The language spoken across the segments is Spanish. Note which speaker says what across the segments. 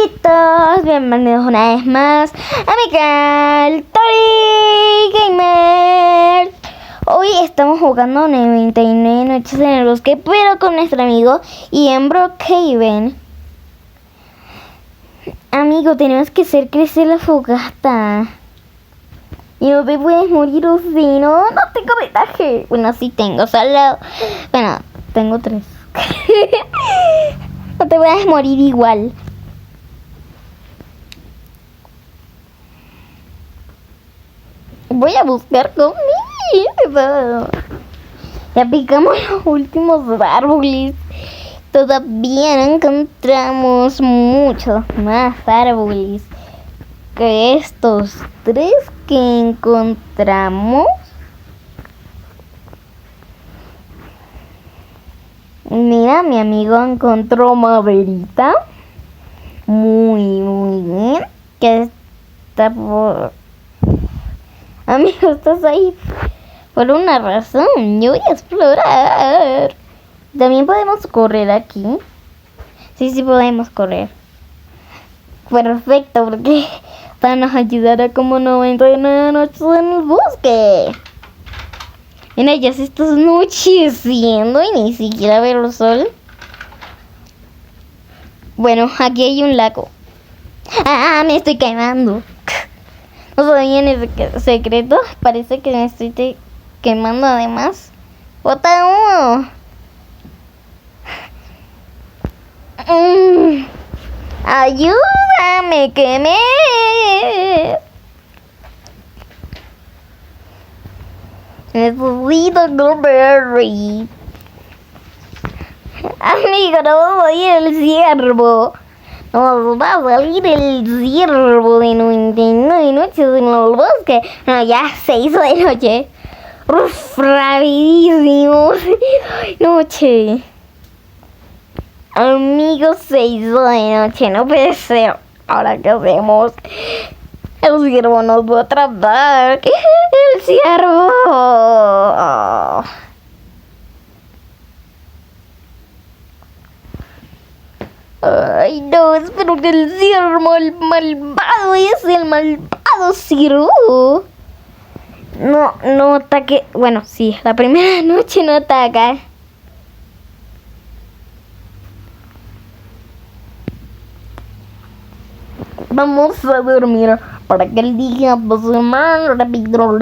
Speaker 1: Amiguitos, bienvenidos una vez más a mi canal Tori Gamer. Hoy estamos jugando 99 noches en el bosque, pero con nuestro amigo Ian Brookhaven. Amigo, tenemos que hacer crecer la fogata. Y no te puedes morir, o si no tengo ventaja. Bueno, sí tengo, solo... Bueno, tengo 3. No te puedes morir igual. Voy a buscar comida. Ya picamos los últimos árboles. Todavía no encontramos muchos más árboles que estos 3 que encontramos. Mira, mi amigo encontró maderita. Muy bien. Que está por... Amigo, estás ahí por una razón. Yo voy a explorar. También podemos correr aquí. Sí podemos correr. Perfecto, porque van a ayudar a como 99 noches en el bosque. Mira, ya se está anocheciendo y ni siquiera ver el sol. Bueno, aquí hay un lago. Me estoy quemando. No sabían el secreto. Parece que me estoy quemando además. ¡Bota humo! ¡Ayúdame, quemé! Necesito Goldberry. Amigo, no va a salir el ciervo. Nos va a salir el ciervo de 99 noches en el bosque. No, ya se hizo de noche. Uf, rapidísimo. Se hizo de noche. Amigos, se hizo de noche. No puede ser. Ahora, ¿qué hacemos? El ciervo nos va a atrapar. El ciervo. Ay, no, espero que el ciervo, el malvado, es el malvado ciervo. No ataque. Bueno, sí, la primera noche no ataca. Vamos a dormir para que el día pase más rápido.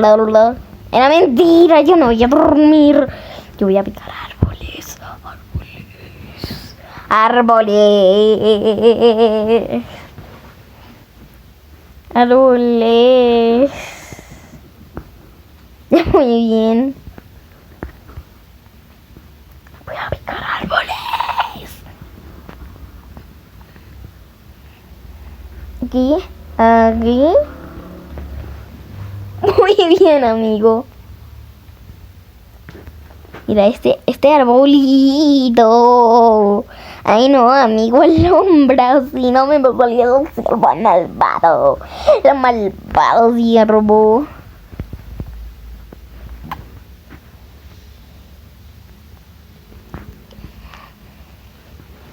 Speaker 1: Era mentira, yo no voy a dormir. Yo voy a picar árboles. Muy bien. Voy a picar árboles. Aquí. Muy bien, amigo. Mira este arbolito. Ay, no, amigo, el hombre, si no me va a salir el ciervo malvado. El malvado ciervo.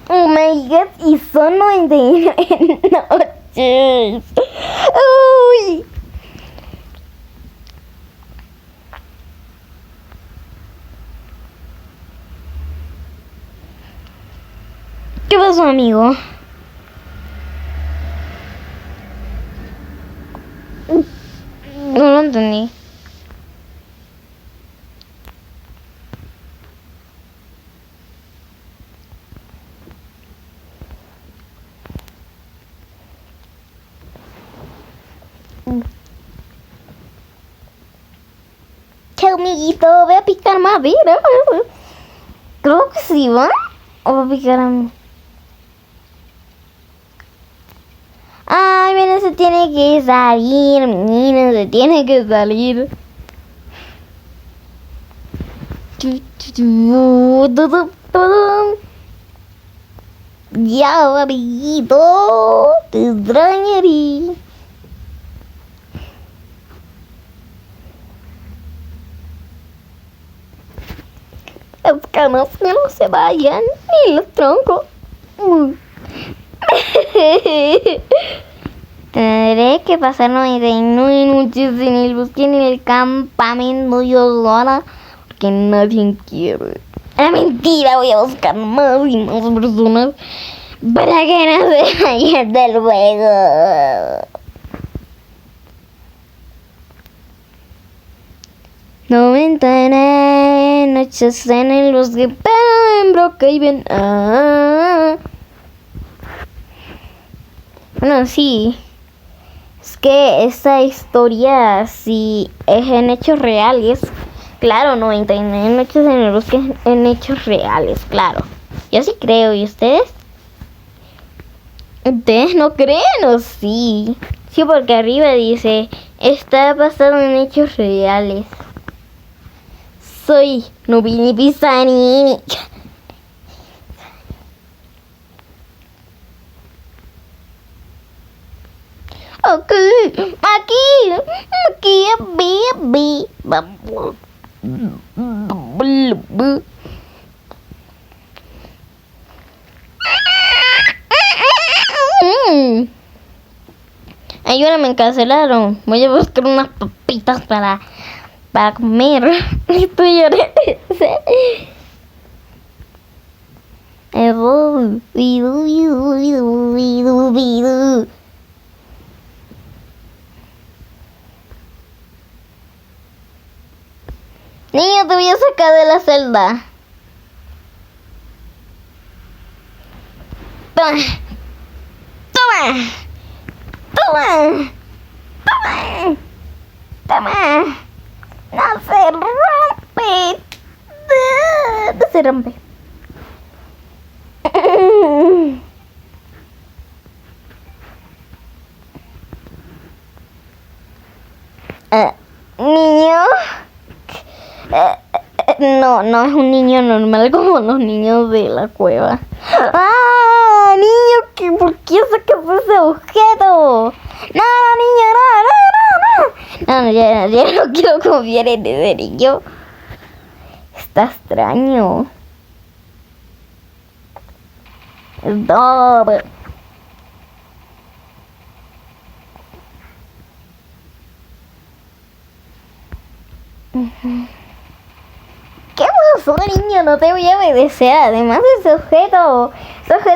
Speaker 1: Oh my god, y son 99 noches. Uy. ¿Qué pasó, amigo? No lo entendí. Chao, amiguito, voy a picar madera. Creo que sí, ¿va? O voy a picar a mí. Ay, mira, se tiene que salir, menina, se tiene que salir. Ya, amiguito, te extrañaré. Las camas que no se vayan, ni los troncos. Tendré que pasar 99 noches en el bosque, en el campamento yo sola, porque nadie quiere. ¡Ah, mentira! Voy a buscar más y más personas para que no se vayan del juego. 99 noches en el bosque, pero en Brookhaven. Bueno, sí. Es que esta historia sí es en hechos reales. Claro, 99 noches en el bosque en hechos reales, claro. Yo sí creo, ¿y ustedes? ¿Ustedes no creen o sí? Sí, porque arriba dice, está basado en hechos reales. Soy Nubini Pisani. Aquí, baby. Ayúdame, me cancelaron. Voy a buscar unas papitas para comer. Estoy llorando. Niño, te voy a sacar de la celda. Toma. Toma. Toma. Toma. Toma. No se rompe. No se rompe. Niño. No es un niño normal como los niños de la cueva. ¡Ah! Niño, ¿por qué sacas ese objeto? No, niño, no. Ya no quiero confiar en ese niño. Está extraño. Stop. ¿Qué pasó, niño? No te voy a obedecer. Además, ese objeto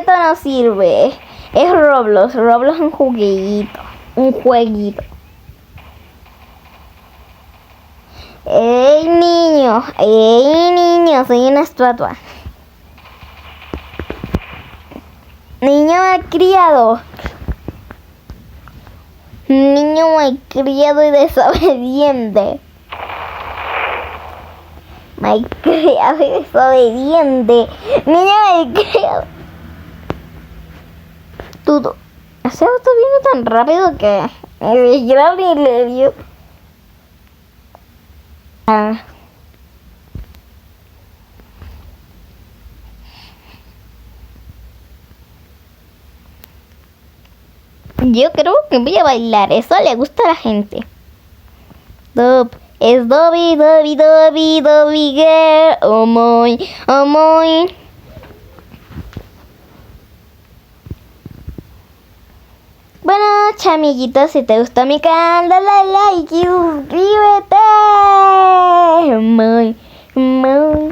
Speaker 1: no sirve. Es Roblox. Roblox es un jueguito. Un jueguito. ¡Ey, niño! Soy una estatua. Niño malcriado. Niño malcriado y desobediente. Malcriado y desobediente. Niño malcriado. Todo. Se está viendo tan rápido que yo ni le dio. Yo creo que voy a bailar. Eso le gusta a la gente. Dub. Es Dobby girl. Oh my, oh my. Bueno, chamiguitos, si te gustó mi canal, dale like y suscríbete. Oh my, oh my.